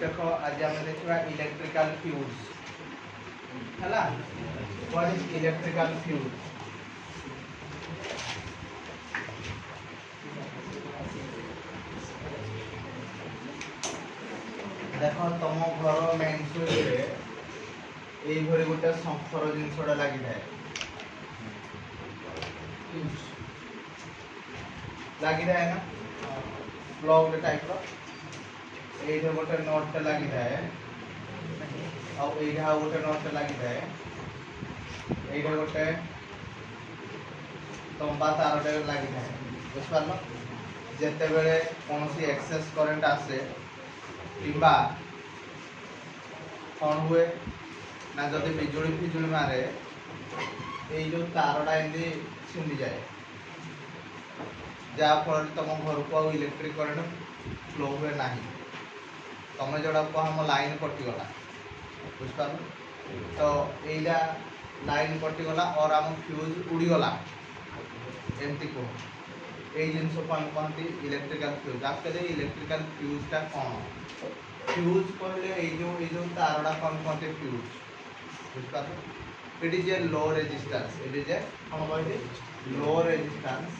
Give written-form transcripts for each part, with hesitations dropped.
देखो आज हम देखा इलेक्ट्रिकल फ्यूज है। What is electrical fuse? देखो तुम घर मेन स्विच रे এই ঘরে গোটা শঙ্খর জিনিসটা লাগি থাকে লাগি থাকে না প্লগ টাইপ র এইটা গোটে নটটা লাগি থাকে ଆଉ এইটা ଆଉ গোটে নটটা লাগি থাকে এইটা গোটে লম্বা তারটা লাগি থাকে বুঝপারল যেতেবেলে কোনসি এক্সেস কারেন্ট আসে কিংবা কোন हुए ना जदि बिजुली फिजुली मारे ये जो तारटा एमती छिंडी जाए जहाँफल तुम घर को इलेक्ट्रिक करंट फ्लो हुए ना तुम जोड़ा कह हम लाइन कटिगला बुझपार तो यहीटा लाइन कटिगला और आम फ्यूज उड़ीगला एमती कह ये जिनस को हम कहते इलेक्ट्रिकल फ्यूज एक्चुअली इलेक्ट्रिकल फ्यूजटा कौन फ्यूज कहले ये तारटा कौन कहते fuse it is a low resistance it is a low resistance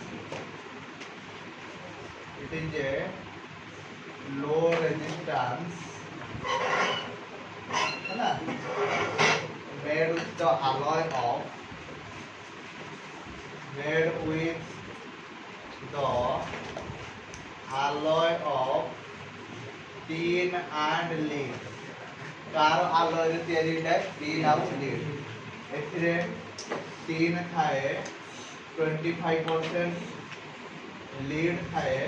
it is a low resistance है ना made with the alloy of tin and lead car आलोय रे तयारी है तीन आउ लीड एथिरे तीन थाए 25% लीड थाए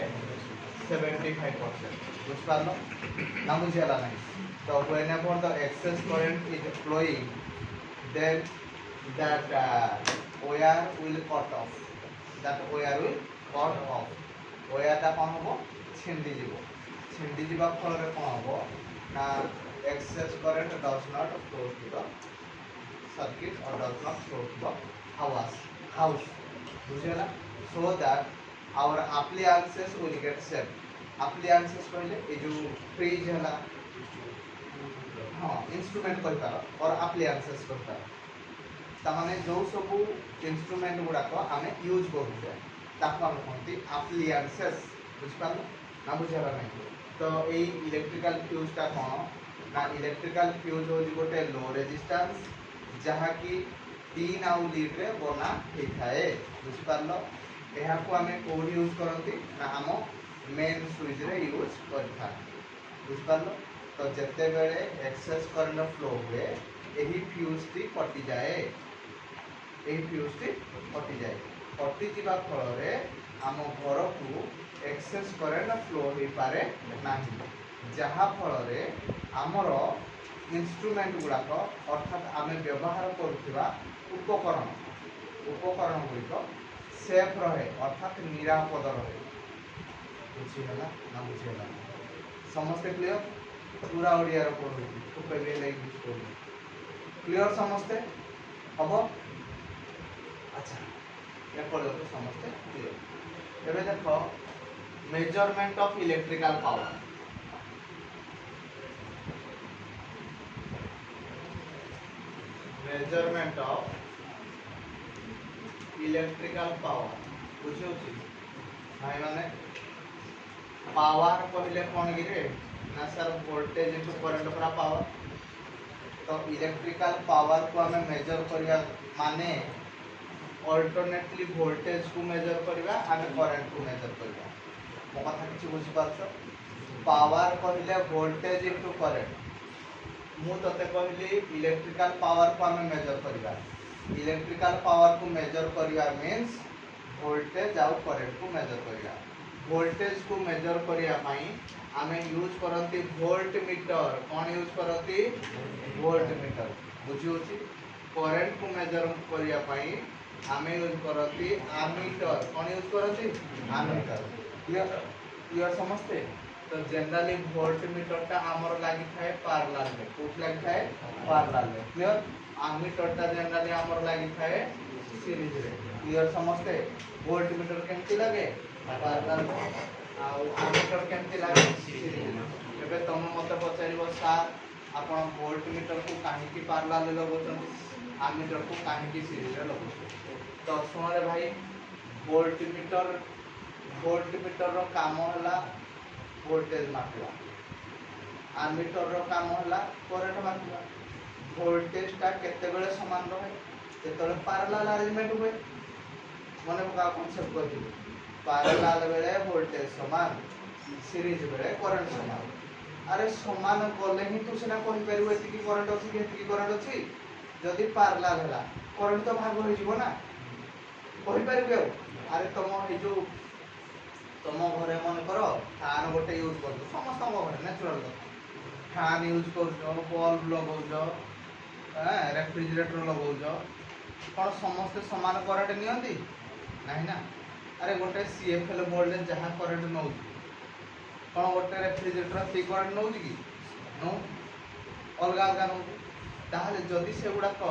75% बुझ पारलो ना बुझियाला नहीं तो whenever the excess current is flowing then that wire will cut off wire ता कोन हो छिंडी जीवा फल रे कोन हो ना excess current does not flow to the circuit or does not flow to the house बुझेला so that our appliances will get safe appliances कहले ए जो फ्रिज हला हां इंस्ट्रूमेंट कहि पारो और appliances कहि पारो ता माने जो सब इंस्ट्रूमेंट गुडा को हमें यूज करू ताको हम कहती appliances बुझ पारो ना बुझेला नहीं तो ए इलेक्ट्रिकल फ्यूज ता कोन ना इलेक्ट्रिकल फ्यूज हो गोटे लो रेजिस्टेंस जहाँ की तीन आउ लीड रे बना हे थाए बुझ पारलो एहा को हमें कोडी यूज करंती ना हम मेन स्विच रे यूज करथा बुझ पारलो तो जत्ते बेले एक्सेस करंट फ्लो हुए एही फ्यूज टी कटि जाए कटि जिबा फल रे हम घर को एक्सेस करंट फ्लो हे पारे नाही जहाँ फल रे आमर इंस्ट्रूमेंट गुड़ाक अर्थात आम व्यवहार करुवा उपकरण गुड़िक सेफ रहे अर्थात निरापद रहे बुझीगला ना बुझीगला समस्ते क्लियर पूरा ओडिया पढ़ू इंग्लिश पढ़ू क्लियर समस्ते हम अच्छा ये पढ़ो समस्ते क्लियर एबे देखो measurement of electrical power measurement of electrical power बुझे भाई माने पावर कहले कौन गिरे ना सर वोल्टेज इनटू करंट पूरा पावर तो इलेक्ट्रिकल पावर को हमें मेजर करिया माने अल्टरनेटली वोल्टेज को मेजर करिया आमे करंट को मेजर करिया मो कथा किछि बुझि पारछो पावर कहले वोल्टेज इनटू करंट मु तते कहली इलेक्ट्रिकल पावर को हमें मेजर करिया इलेक्ट्रिकल पावर को मेजर करिया मींस वोल्टेज आउ करंट को मेजर करिया वोल्टेज को मेजर करिया पई हमें यूज करंती वोल्ट मीटर कौन यूज करंती वोल्ट मीटर बुझियोची करंट को मेजर करिया पई हमें यूज करंती एमीटर कौन यूज करंती एमीटर क्लियर समझते तो जनरली वोल्ट मीटर टा हमर लागि थाए पैरेलल में कोट लागि थाए पैरेलल में क्लियर एमीटर टा जनरली हमर लागि थाए सीरीज रे क्लियर समझते वोल्ट मीटर केमती लागे पैरेलल आ एमीटर केमती लागे सीरीज एबे तुम मत पचार सार आपण वोल्ट मीटर को कहीं पार्लाल लगौन आमीटर को कहीं सीरीज लगौन तो शुण रे भाई वोल्ट मीटर रो काम है वोल्टेज मापा आमीटर रो काम है करंट मापा वोल्टेज टा केते समान रहे जो पार्लाल अरेंजमेंट हुए मन पका कनसेप्ट कर पार्लाल बेले वोल्टेज समान सीरीज बेले करंट समान अरे समान गले ही तू सीना कहि परिबो एतिकी करंट अछि कि एतिकी करंट अछि जदि पार्लाल हला करंट तो भाग हो जिवो ना कहि परिबो अरे तुम ए जो तुम घरे मन करो फैन गोटे यूज कर समस्त घरे नेचुरल फैन यूज कर बल्ब लगौज रेफ्रिजरेटर लगौज कौन समस्त समान करंट नियंती नहीं ना अरे गोटे सीएफएल वोल्टेज जहाँ करंट नौ कौन गोटे रेफ्रिजरेटर ती करंट नौ कि नो अलग अलग नौ ताहले जदि से गुड़ाक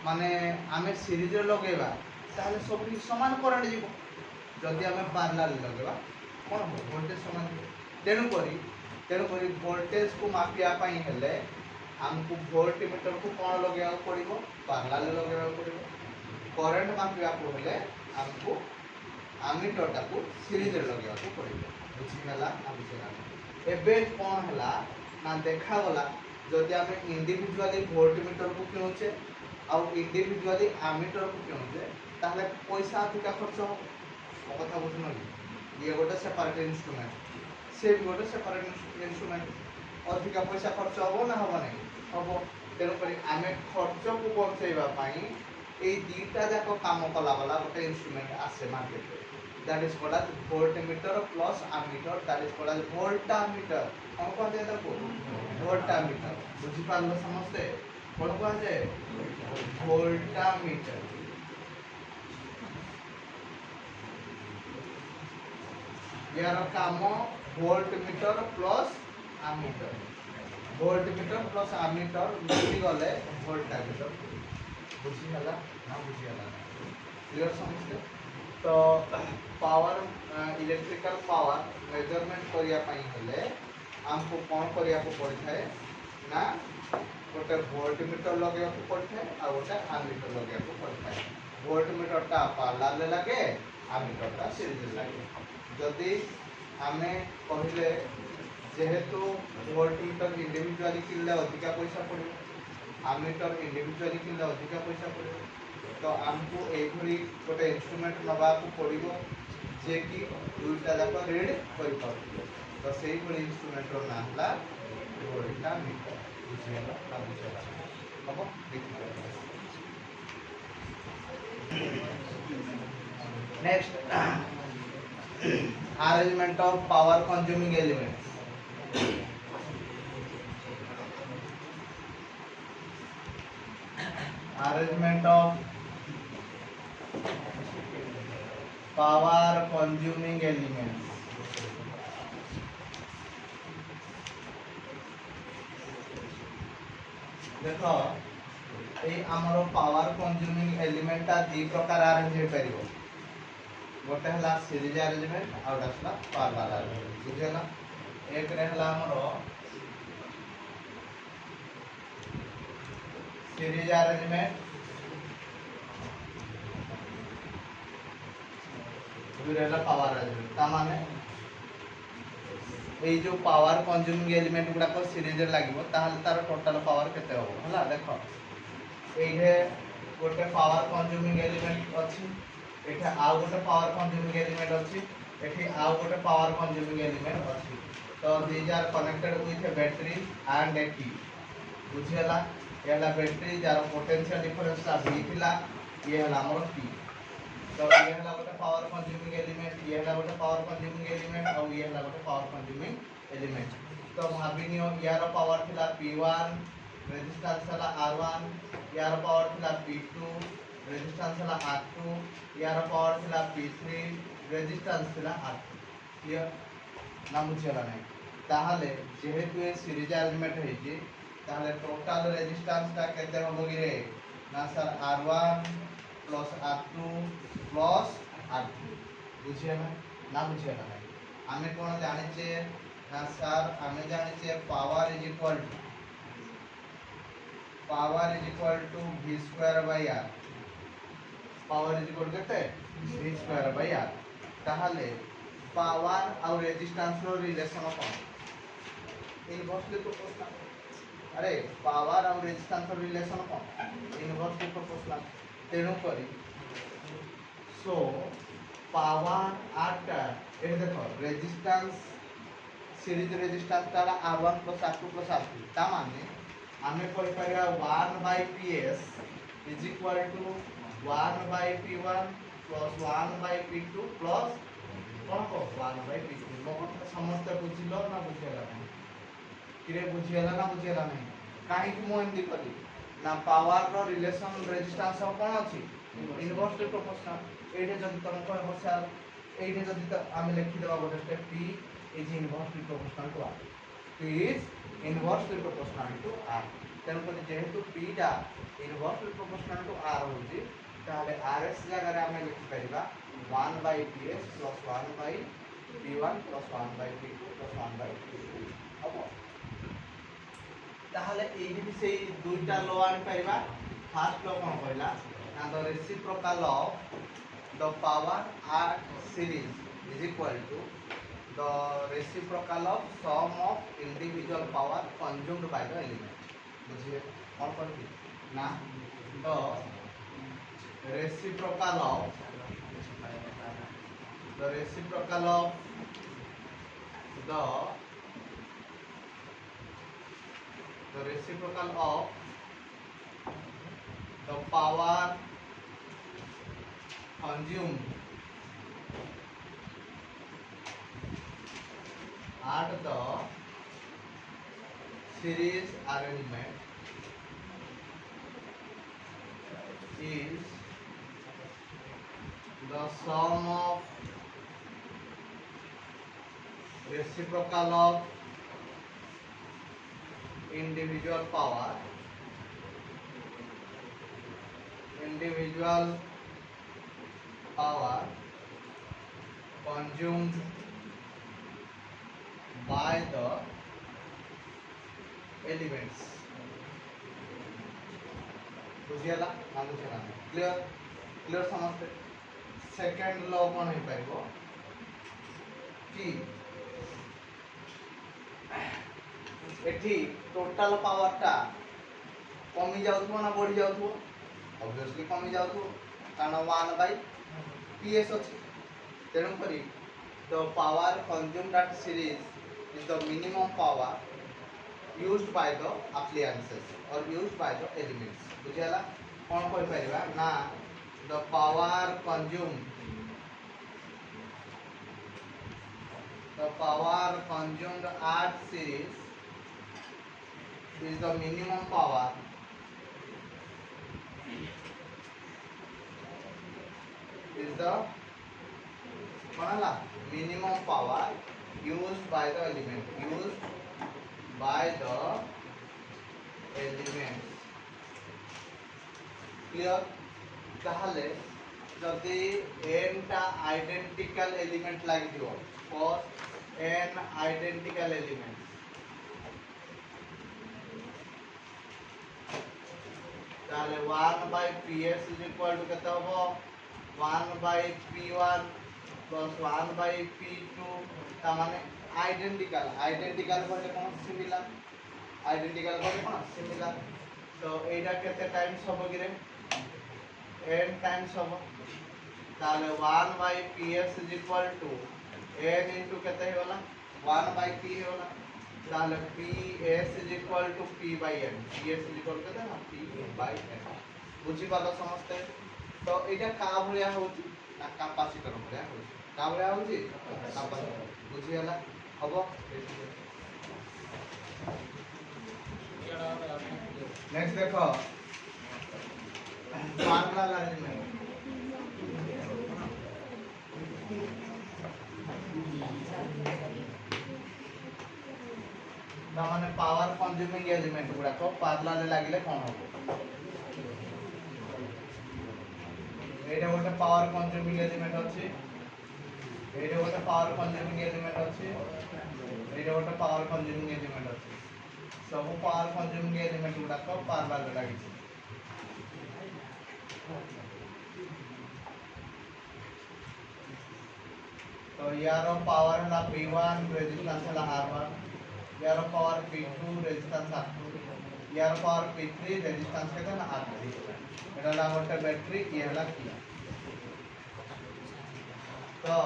माने आमे सीरीज लगेबा ताहले सब समान करंट जीवो जदि आमे पार्लाल लगेबा कौन हो वोल्टेज समान तेणु करी वोल्टेज को मापिया पाई हेले हमको वोल्ट मीटर को कौन लगेबा पड़िबो पार्लाल लगेबा पड़िबो करंट मापिया को हेले हमको आमीटर को सीरीज लगेबा को पड़िबो बुझिगला ना बुझिगला एबे कौन हला ना देखा गला जदि आमे इंडिविजुअली वोल्ट मीटर को किनुचे और इंडिविजुअली आमीटर को किनुचे ताहले पैसा अधिक खर्च हो कथा बुझुन ये गोटे सेपरेट इंस्ट्रूमेंट से भी गोटे सेपरेट इंस्ट्रूमेंट अधिक पैसा खर्च हो ना हम नहीं हम तेणुक आम खर्च को बचाइवा ये दीटा जाक काम कला वाला गोटे इंस्ट्रूमेंट आसे market that is called as voltmeter plus ammeter that is called as voltameter कौन कहते हैं को वोल्टामीटर बुझी पारलो समझते कौन कहते वोल्टामीटर यार काम voltmeter plus ammeter voltmeter plus ammeter मिली गले वोल्टामीटर बुझी हला ना बुझी हला क्लियर समझते तो पावर इलेक्ट्रिकल पावर मेजरमेंट करिया पई हेले हमको कौन करिया को पड़ता है ना गोटे वोल्टमीटर लगे को पड़ता है और गोटे आमीटर लगे को पड़ता है वोल्टमीटर टा पार्लाल लगे आमीटर टा सीरीज लगे जदि आमे कहले जेहेतु वोल्टमीटर इंडिविजुअली किनले अधिक पैसा पड़ो आमीटर इंडिविजुअली किनले अधिक पैसा पड़ो तो आमको एभली गोटे इंस्ट्रूमेंट नवा को पड़ो जे कि दुईटा जाक रीड कर पारे तो से इंस्ट्रूमेंट ना है वोल्टामीटर बुझेगा ना बुझेगा हम देखिए next arrangement of power consuming elements arrangement of power consuming elements देखो ये आमर पावर कंज्यूमिंग एलिमेंट ता दी प्रकार अरेंज हो परिबो गोटे हला सीरीज अरेंजमेंट और गोटे हला पार्लल अरेंजमेंट बुझेला एक रे हला हमर सीरीज अरेंजमेंट दुई रे हला पावर अरेंजमेंट ता माने ए जो पावर कंज्यूमिंग एलिमेंट गुडा को सीरीज रे लागिवो ताहले तार टोटल पावर केते हो हला देखो एहे गोटे पावर कंज्यूमिंग एलिमेंट अछि एठा आ गोटे पावर कंज्यूमिंग एलिमेंट अछि एठी आ गोटे पावर कंज्यूमिंग एलिमेंट अछि तो these are connected with a battery and a की बुझियला एला बैटरी जार पोटेंशियल डिफरेंस ता v थिला ये हला हमर p तो ये हला गोटे पावर कंज्यूमिंग एलिमेंट ये हला गोटे पावर कंज्यूमिंग एलिमेंट और ये हला गोटे पावर कंज्यूमिंग एलिमेंट तो भाबिनियो यार पावर थिला p1 रेजिस्टेंस हला r1 यार पावर थिला p2 रेजिस्टेंस हला r2 यार पावर थिला p3 रेजिस्टेंस थिला r2 क्लियर ना बुझियला नै ताहाले जेहेतु ए सीरीज एलिमेंट है जे ताहाले टोटल रेजिस्टेंस ता केते होबो कि रे ना sir r1 plus r2 plus r2 बुझियला ना बुझियला नै आमे कोन जानि छे ना सर आमे जाने से power is equal to v square by r power is equal केते v स्क्वायर बाय r ताहले पावर और रेजिस्टेंस रो रिलेशन कोन इनवर्सली प्रोपोर्शनल अरे पावर और रेजिस्टेंस रो रिलेशन कोन इनवर्सली प्रोपोर्शनल तेणु करी सो पावर आट ये देखो रेजिस्टेंस सीरीज रेजिस्टेंस तारा R1 + R2 + R3 ता माने आमे कहि परिया 1/ps is equal to 1/p1 + 1/p2 plus कोन को 1/p3 लोगन समस्त बुझिलो ना बुझिला नहीं किरे बुझिला ना बुझिला नहीं काहे कि मो एंदी कली ना पावर रो रिलेशन रेजिस्टेंस कोन अछि इनवर्सली प्रोपोर्शनल एठे जदि तुमको होसाल एठे जदि त आमे लिखि देबा गोटे step p is inversely proportional to r p is inversely proportional to r तेणु करी जेहेतु p टा inversely proportional to r होची ताले rs जगह रे आमे लिखि परिबा 1/ps + 1/p1 + 1/p2 + 1/p3 हबो ताहले एही भी सेही दुईटा लो आनि परिबा फर्स्ट लो कोन कहला ना the reciprocal of the power r series is equal to the reciprocal of sum of individual power consumed by the element बुझिए कौन कर ना the reciprocal of the reciprocal of the reciprocal of the power consumed at the series arrangement is the sum of reciprocal of individual power consumed by the elements बुझियाला ना बुझियाला clear समझते second law कोन हे पाइबो कि एठी total power टा कमी जाउथबो ना बढ़ी जाउथबो obviously कमी जाउथबो कारण 1/ps अछि तेणु करी the power consumed at series is the minimum power used by the appliances or used by the elements बुझियाला कोन कहि परिबा ना the power consumed at series is the minimum power minimum power used by the elements clear ताहले जदि n टा identical element लागि दियो for n identical element ताहले 1/ps is equal to केते होबो 1/p1 + 1/p2 ता माने आइडेंटिकल बोले कोन सिमिलर तो एटा केते टाइम्स होबो गिरे n टाइम्स होबो ताले 1/ps is equal to n into केते होला 1/p होला ताले ps is equal to p/n ps is equal केते ना p/n बुझी पालो समझते तो एटा का भलिया होची ना कैपेसिटर भलिया होची का भलिया होची कैपेसिटर बुझी होला हबो नेक्स्ट देखो फार्मूला अरेंजमेंट माने पावर कंज्यूमिंग एलिमेंट गुडा को पार्ला रे लागिले कोन हो एटा गोटे पावर कंज्यूमिंग एलिमेंट अछि এইটা গোটে পাওয়ার কনज्ୟୁମିଂ এলিমেंट ଅଛି এইটা গোটে ପାୱାର କନଜ୍ୟୁମିଂ ଏଲିମେଣ୍ଟ ଅଛି ସବୁ ପାୱାର କନଜ୍ୟୁମିଂ ଏଲିମେଣ୍ଟ ଗୁଡାକ ପାରାଲାଲ ଲାଗିଛି तो यार पावर है P1 रेजिस्टेंस है R1 यार पावर P2 रेजिस्टेंस R2 यार पावर P3 रेजिस्टेंस के ना R3 एटा ला गोटे बैटरी ये हला किया तो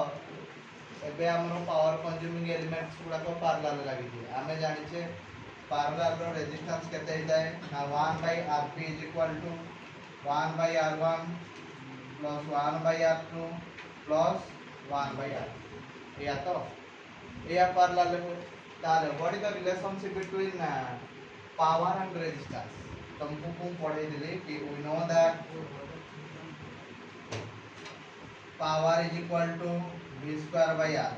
एबे हमरो पावर कंज्यूमिंग एलिमेंट्स गुडा को पैरेलल लागि छै हमें जानि छै पैरेलल रो रेजिस्टेंस केते हिताय ना 1/Rp = 1/R1 plus 1/R2 plus 1/R या तो या पैरेलल हो ताले what is the relationship between power and resistance तुमको कौन पढ़े दिले कि we know that power is equal to v²/r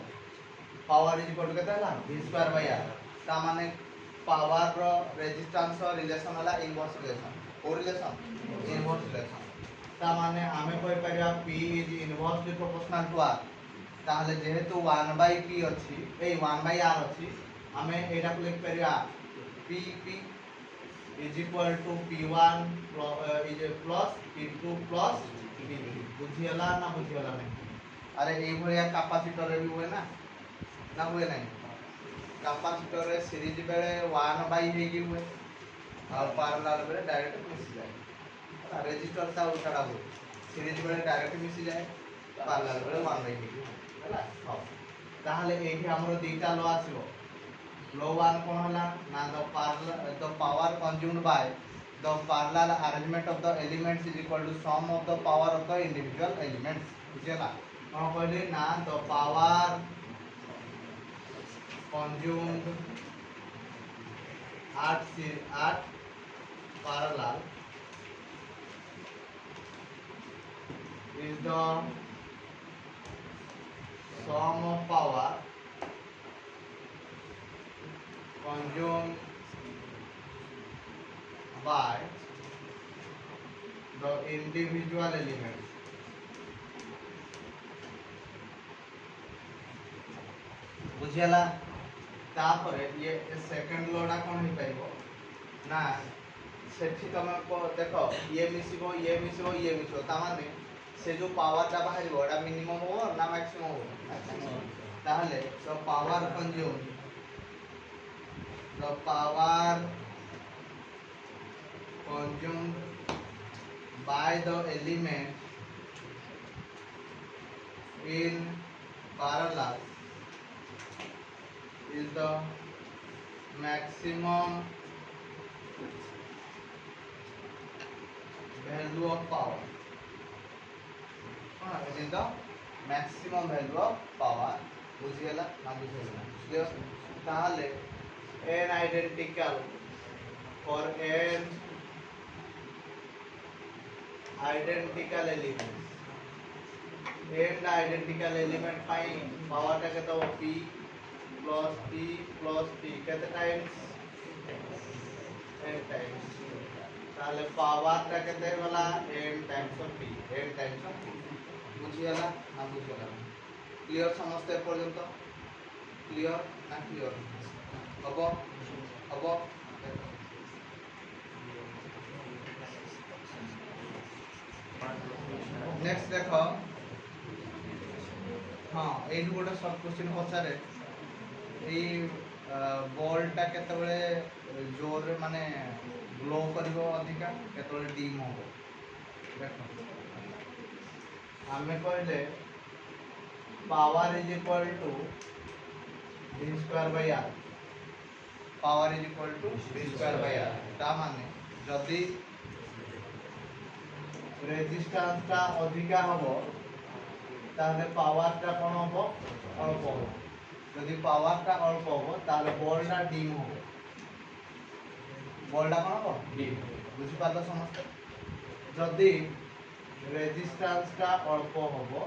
power is equal to केते हला v²/r ता माने पावर रो रेजिस्टेंस रो रिलेशन हला इनवर्स रिलेशन ओ रिलेशन इनवर्स रिलेशन ता माने हमें कोइ परिया p is inversely proportional to r ताहले जेहेतु 1/p अछि ए 1/r अछि हमें एटा को लिख परिया p is equal to p1 is plus p2 plus p3 बुझियला ना बुझियला नहीं अरे ए भलिया कैपेसिटर रे भी हुए ना हुए नहीं कैपेसिटर रे सीरीज बेले 1/हे की हुए और पैरेलल बेले डायरेक्ट मिस जाए रेजिस्टर ता उठाड़ा हुए सीरीज बेले डायरेक्ट मिस जाए पैरेलल बेले 1/हे हला हां ताहले एठी हमरो दीटा लो आसीबो लो 1 कोन हला ना the power consumed by the parallel arrangement of the elements is equal to sum of the power of the individual elements बुझेला कौन कहले ना the power consumed at parallel is the sum of power consumed by the individual elements बुझियला तापरे ये second लोडा कोन ही पाइबो ना सेठी तमे को देखो ये मिसिबो ता माने से जो पावर ता बाहर बडा मिनिमम हो ना मैक्सिमम हो ताहले तो power consume by the element in parallel is the maximum value of power. It is the maximum value of power. बुझियला ना बुझियला क्लियर ताहले n identical for n identical elements n identical element pi power टा केतो p plus p केते times n times ताले power टा केते वाला n times of p बुझियला ना बुझियला clear समझते पर्यंत क्लियर ना क्लियर हबो नेक्स्ट देखो हाँ ये गोटे सब क्वेश्चन पचारे बॉलटा केतबेले जोर माने ग्लो करिवो अधिका केतबेले डीम हो देखो आमे कहले power is equal to v²/r power is equal to v²/r ता माने जदी रेजिस्टेंस ता अधिका हबो ताले पावर ता कोन हबो अल्प हबो यदि पावर टा अल्प हबो ताले बॉलटा डीम हबो बॉलटा कोन हबो डीम बुझि पालो समस्त जदी रेजिस्टेंस टा अल्प हबो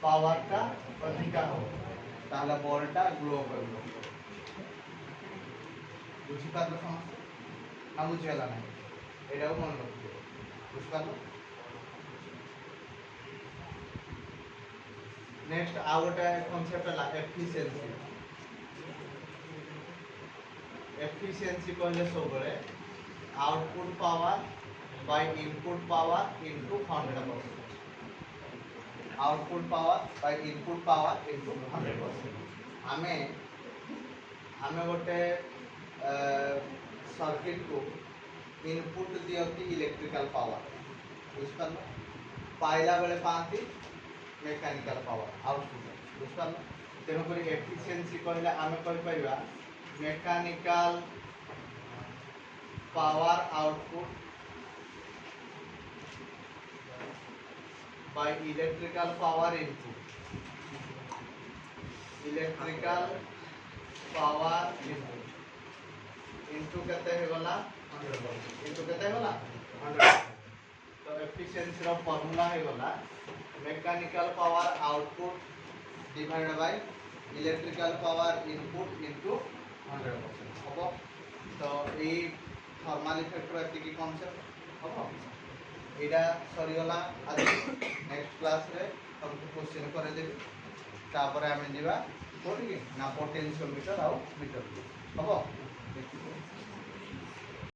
पावर टा अधिका हबो ताले बॉलटा ग्लो करबो बुझि पालो समस्त ना बुझियला ना एटाও मन रखियो बुझि पालो नेक्स्ट आ गोटे कॉन्सेप्ट है एफिशिएंसी एफिशिएंसी कहले सब बड़े output power by input power into 100% output power by input power into 100% आमे आमे गोटे सर्किट को इनपुट दियंती इलेक्ट्रिकल पावर बुझिपार पाइला बेले पाती मेकानिकल पावर आउटपुट बुझिपार तेणुक एफिशिएंसी कहले आमे कहि परिबा mechanical power output by electrical power input electrical power input into केते हे गला 100% इनटू केते गला 100% तो एफिशिएंसी रो फार्मूला हे गला mechanical power output divided by electrical power input into 100% हबो तो ए थर्मल इफेक्ट रो एतिकी कांसेप्ट हबो एडा सरी गला आज नेक्स्ट क्लास रे हमको क्वेश्चन करे देबी तापर आमे जीवा कोठी ना पोटेंशियोमीटर आउ मीटर हबो